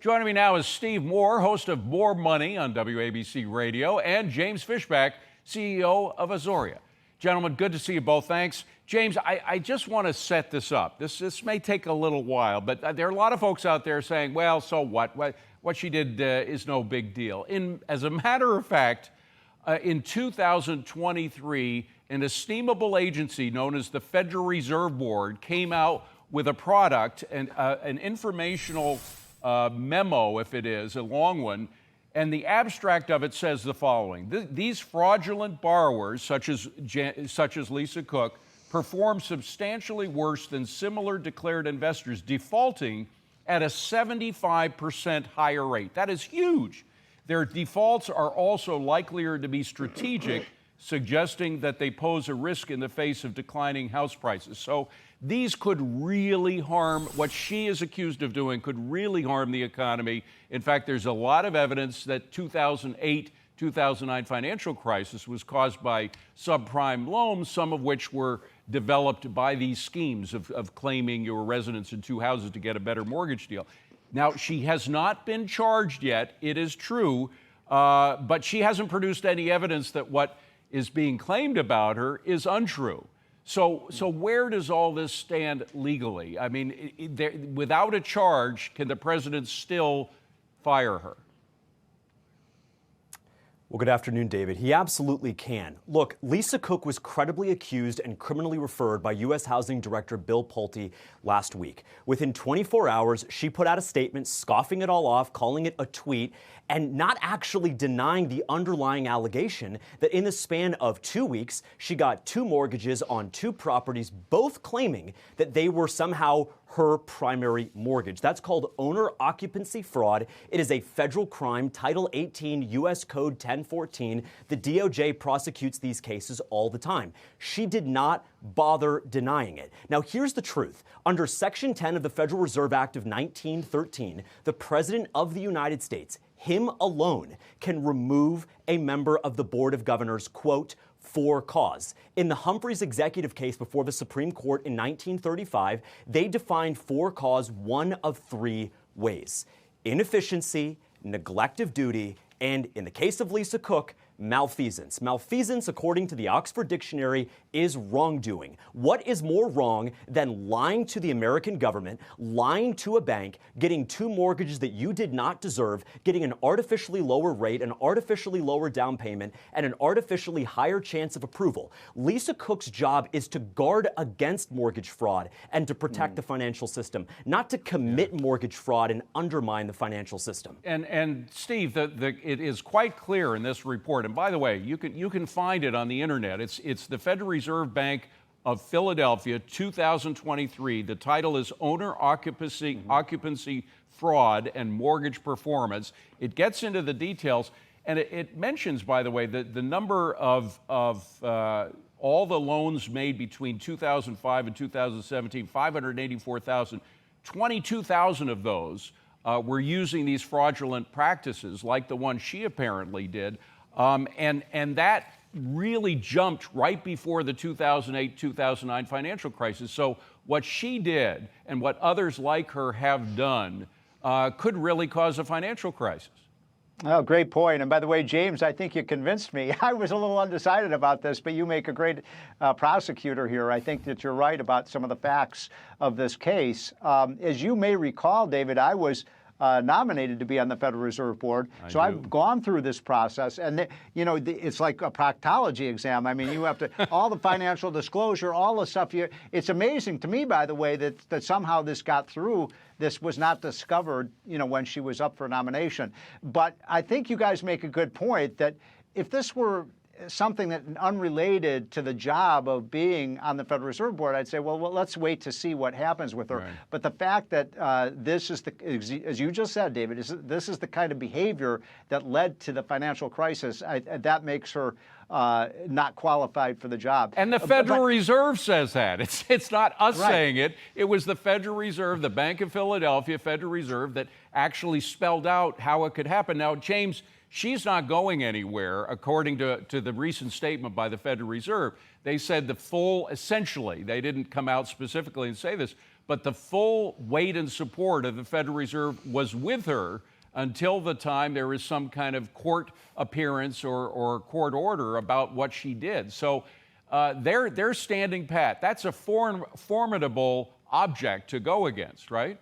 Joining me now is Steve Moore, host of More Money on WABC Radio, and James Fishback, CEO of Azoria. Gentlemen, good to see you both. Thanks. James, I just want to set this up. This may take a little while, but there are a lot of folks out there saying, well, so what? What she did is no big deal. As a matter of fact, in 2023, an estimable agency known as the Federal Reserve Board came out with a product, an informational memo, if it is, a long one, and the abstract of it says the following. These fraudulent borrowers, such as Lisa Cook, perform substantially worse than similar declared investors, defaulting at a 75% higher rate. That is huge. Their defaults are also likelier to be strategic, suggesting that they pose a risk in the face of declining house prices. So these could really harm, what she is accused of doing could really harm the economy. In fact, there's a lot of evidence that 2008, 2009 financial crisis was caused by subprime loans, some of which were developed by these schemes of claiming your residence in two houses to get a better mortgage deal. Now, she has not been charged yet, it is true, but she hasn't produced any evidence that what is being claimed about her is untrue. So where does all this stand legally? I mean, without a charge, can the president still fire her? Well, good afternoon, David. He absolutely can. Look, Lisa Cook was credibly accused and criminally referred by U.S. Housing Director Bill Pulte last week. Within 24 hours, she put out a statement scoffing it all off, calling it a tweet, and not actually denying the underlying allegation that in the span of 2 weeks, she got two mortgages on two properties, both claiming that they were somehow her primary mortgage. That's called owner occupancy fraud. It is a federal crime, Title 18 U.S. Code 1014. The DOJ prosecutes these cases all the time. She did not bother denying it. Now, here's the truth. Under Section 10 of the Federal Reserve Act of 1913, the President of the United States, him alone, can remove a member of the Board of Governors, quote, for cause. In the Humphreys executive case before the Supreme Court in 1935, they defined for cause one of three ways: inefficiency, neglect of duty, and in the case of Lisa Cook, malfeasance. Malfeasance, according to the Oxford Dictionary, is wrongdoing. What is more wrong than lying to the American government, lying to a bank, getting two mortgages that you did not deserve, getting an artificially lower rate, an artificially lower down payment, and an artificially higher chance of approval? Lisa Cook's job is to guard against mortgage fraud and to protect the financial system, not to commit mortgage fraud and undermine the financial system. And Steve, it is quite clear in this report. And by the way, you can find it on the internet. It's the Federal Reserve Bank of Philadelphia, 2023. The title is Owner Occupancy Fraud and Mortgage Performance. It gets into the details, and it mentions, by the way, the number of all the loans made between 2005 and 2017, 584,000. 22,000 of those were using these fraudulent practices, like the one she apparently did. And that really jumped right before the 2008-2009 financial crisis. So what she did and what others like her have done could really cause a financial crisis. Oh, great point. And by the way, James, I think you convinced me. I was a little undecided about this, but you make a great prosecutor here. I think that you're right about some of the facts of this case. As you may recall, David, I was nominated to be on the Federal Reserve Board. So I've gone through this process, and it's like a proctology exam. I mean, you have to, all the financial disclosure, all the stuff. It's amazing to me, by the way, that somehow this got through. This was not discovered, when she was up for nomination. But I think you guys make a good point that if this were something that unrelated to the job of being on the Federal Reserve Board, I'd say, well, let's wait to see what happens with her. Right. But the fact that this is as you just said, David, this is the kind of behavior that led to the financial crisis, that makes her not qualified for the job. And the Federal Reserve says that. It's not us saying it. It was the Federal Reserve, the Bank of Philadelphia Federal Reserve, that actually spelled out how it could happen. Now, James, she's not going anywhere, according to the recent statement by the Federal Reserve. They said essentially, they didn't come out specifically and say this, but the full weight and support of the Federal Reserve was with her until the time there is some kind of court appearance or court order about what she did. So they're standing pat. That's a formidable object to go against, right?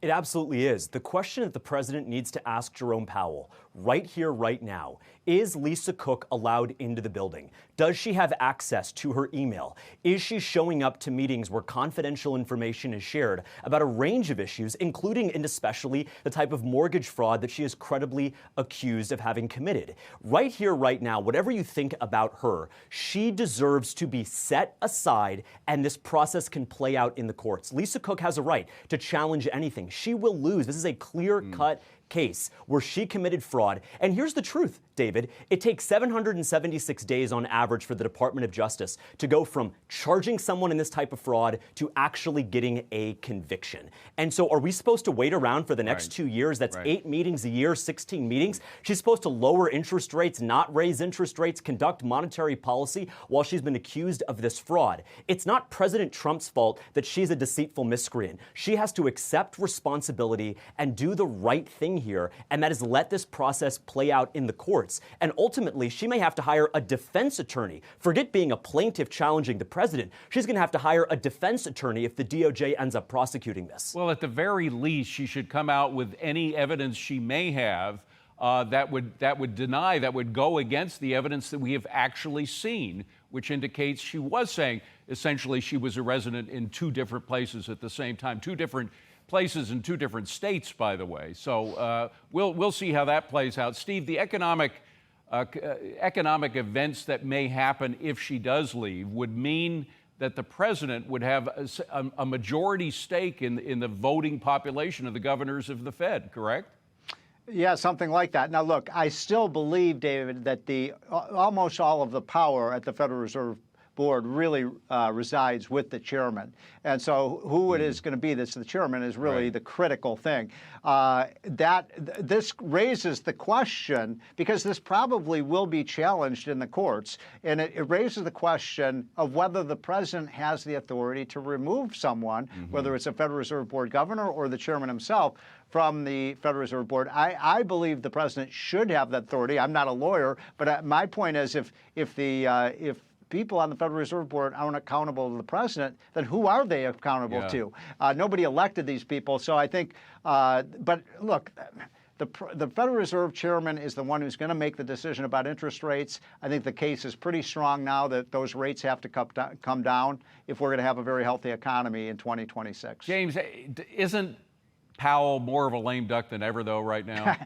It absolutely is. The question that the president needs to ask Jerome Powell right here, right now, is Lisa Cook allowed into the building? Does she have access to her email? Is she showing up to meetings where confidential information is shared about a range of issues, including and especially the type of mortgage fraud that she is credibly accused of having committed? Right here, right now, whatever you think about her, she deserves to be set aside, and this process can play out in the courts. Lisa Cook has a right to challenge anything. She will lose. This is a clear-cut case where she committed fraud. And here's the truth, David. It takes 776 days on average for the Department of Justice to go from charging someone in this type of fraud to actually getting a conviction. And so are we supposed to wait around for the next 2 years? That's 8 meetings a year, 16 meetings. She's supposed to lower interest rates, not raise interest rates, conduct monetary policy while she's been accused of this fraud. It's not President Trump's fault that she's a deceitful miscreant. She has to accept responsibility and do the right thing here, and that is let this process play out in the courts. And ultimately, she may have to hire a defense attorney. Forget being a plaintiff challenging the president. She's going to have to hire a defense attorney if the DOJ ends up prosecuting this. Well, at the very least, she should come out with any evidence she may have that would go against the evidence that we have actually seen, which indicates she was saying essentially she was a resident in 2 different places at the same time, 2 different places in 2 different states, by the way. So we'll see how that plays out. Steve, the economic events that may happen if she does leave would mean that the president would have a majority stake in the voting population of the governors of the Fed, correct? Yeah, something like that. Now, look, I still believe, David, that almost all of the power at the Federal Reserve Board really resides with the chairman. And so who it is going to be that's the chairman is really the critical thing. This raises the question, because this probably will be challenged in the courts, and it raises the question of whether the president has the authority to remove someone, whether it's a Federal Reserve Board governor or the chairman himself, from the Federal Reserve Board. I believe the president should have that authority. I'm not a lawyer, but my point is if people on the Federal Reserve Board aren't accountable to the president, then who are they accountable to? Nobody elected these people. So I think, but look, the Federal Reserve chairman is the one who's going to make the decision about interest rates. I think the case is pretty strong now that those rates have to come down if we're going to have a very healthy economy in 2026. James, isn't Powell more of a lame duck than ever, though, right now?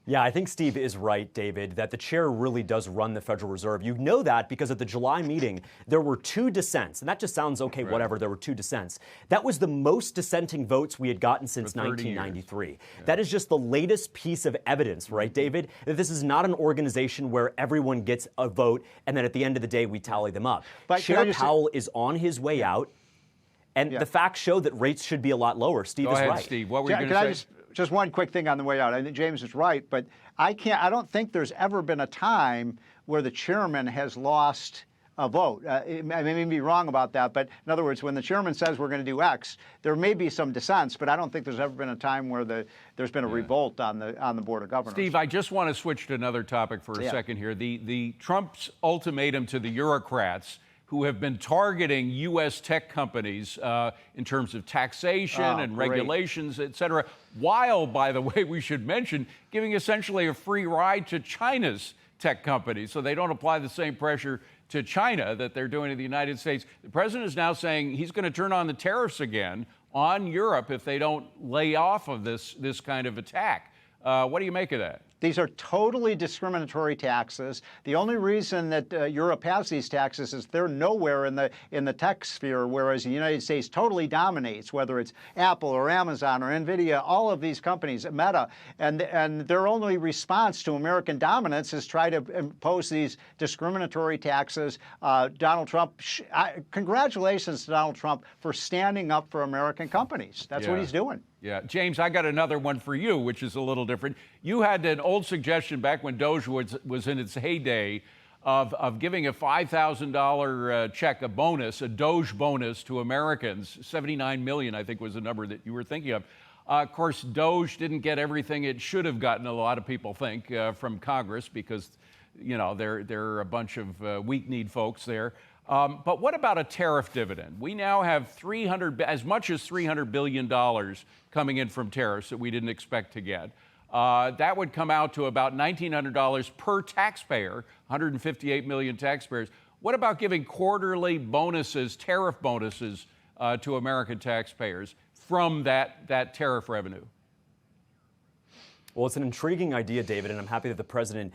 Yeah, I think Steve is right, David, that the chair really does run the Federal Reserve. You know that because at the July meeting, there were 2 dissents. And that just sounds okay, whatever, there were 2 dissents. That was the most dissenting votes we had gotten since 1993. Yeah. That is just the latest piece of evidence, right, David, that this is not an organization where everyone gets a vote and then at the end of the day, we tally them up. But Chair Powell is on his way out. And the facts show that rates should be a lot lower. Steve is right. Steve. What were you going to say? Just one quick thing on the way out. I think James is right, but I don't think there's ever been a time where the chairman has lost a vote. I may be wrong about that, but in other words, when the chairman says we're going to do X, there may be some dissents, but I don't think there's ever been a time where there's been a revolt on the Board of Governors. Steve, I just want to switch to another topic for a second here. The Trump's ultimatum to the bureaucrats who have been targeting U.S. tech companies in terms of taxation and regulations, et cetera, while, by the way, we should mention, giving essentially a free ride to China's tech companies so they don't apply the same pressure to China that they're doing to the United States. The president is now saying he's going to turn on the tariffs again on Europe if they don't lay off of this kind of attack. What do you make of that? These are totally discriminatory taxes. The only reason that Europe has these taxes is they're nowhere in the tech sphere, whereas the United States totally dominates, whether it's Apple or Amazon or NVIDIA, all of these companies, Meta, and their only response to American dominance is try to impose these discriminatory taxes. Donald Trump, congratulations to Donald Trump for standing up for American companies. That's what he's doing. Yeah. James, I got another one for you, which is a little different. You had an old suggestion back when Doge was in its heyday of giving a $5,000 check, a bonus, a Doge bonus to Americans. 79 million, I think, was the number that you were thinking of. Of course, Doge didn't get everything it should have gotten, a lot of people think, from Congress, because, you know, there are a bunch of weak-kneed folks there. But what about a tariff dividend? We now have as much as $300 billion coming in from tariffs that we didn't expect to get. That would come out to about $1,900 per taxpayer, 158 million taxpayers. What about giving quarterly bonuses, tariff bonuses, to American taxpayers from that tariff revenue? Well, it's an intriguing idea, David, and I'm happy that the president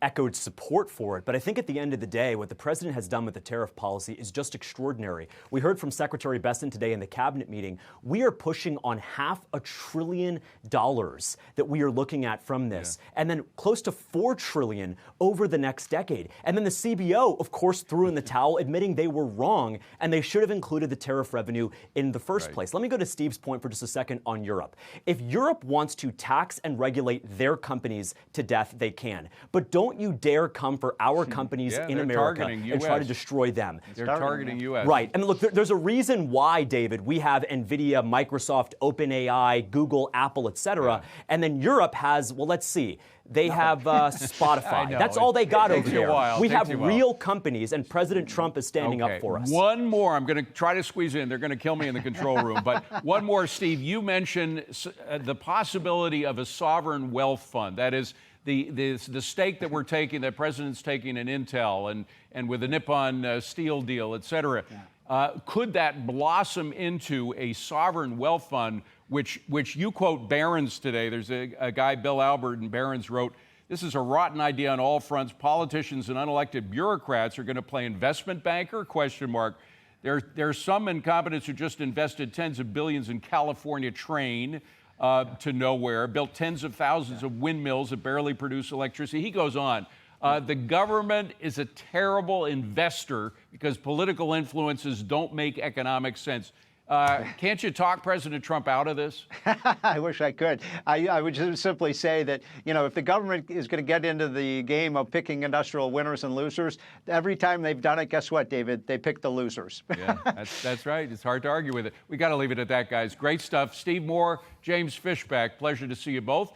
echoed support for it. But I think at the end of the day, what the president has done with the tariff policy is just extraordinary. We heard from Secretary Besson today in the cabinet meeting. We are pushing on $500 billion that we are looking at from this, and then close to $4 trillion over the next decade. And then the CBO, of course, threw in the towel, admitting they were wrong and they should have included the tariff revenue in the first place. Let me go to Steve's point for just a second on Europe. If Europe wants to tax and regulate their companies to death, they can. But don't you dare come for our companies in America and try to destroy them. They're targeting U.S. Right. And look, there's a reason why, David, we have NVIDIA, Microsoft, OpenAI, Google, Apple, et cetera. And then Europe has, well, let's see. They have Spotify. That's all they got over there. We have real companies, and President Trump is standing up for us. One more. I'm going to try to squeeze in. They're going to kill me in the control room. But one more, Steve. You mentioned the possibility of a sovereign wealth fund. That is, the stake that we're taking, that President's taking in Intel and with the Nippon Steel deal, et cetera. Could that blossom into a sovereign wealth fund, which you quote Barron's today? There's a guy, Bill Albert, in Barron's wrote, "This is a rotten idea on all fronts. Politicians and unelected bureaucrats are going to play investment banker? ? There's some incompetents who just invested tens of billions in California train to nowhere, built tens of thousands of windmills that barely produce electricity." He goes on. The government is a terrible investor because political influences don't make economic sense. Can't you talk President Trump out of this? I wish I could. I would just simply say that, you know, if the government is going to get into the game of picking industrial winners and losers, every time they've done it, guess what, David? They pick the losers. Yeah, that's right. It's hard to argue with it. We got to leave it at that, guys. Great stuff. Steve Moore, James Fishback, pleasure to see you both.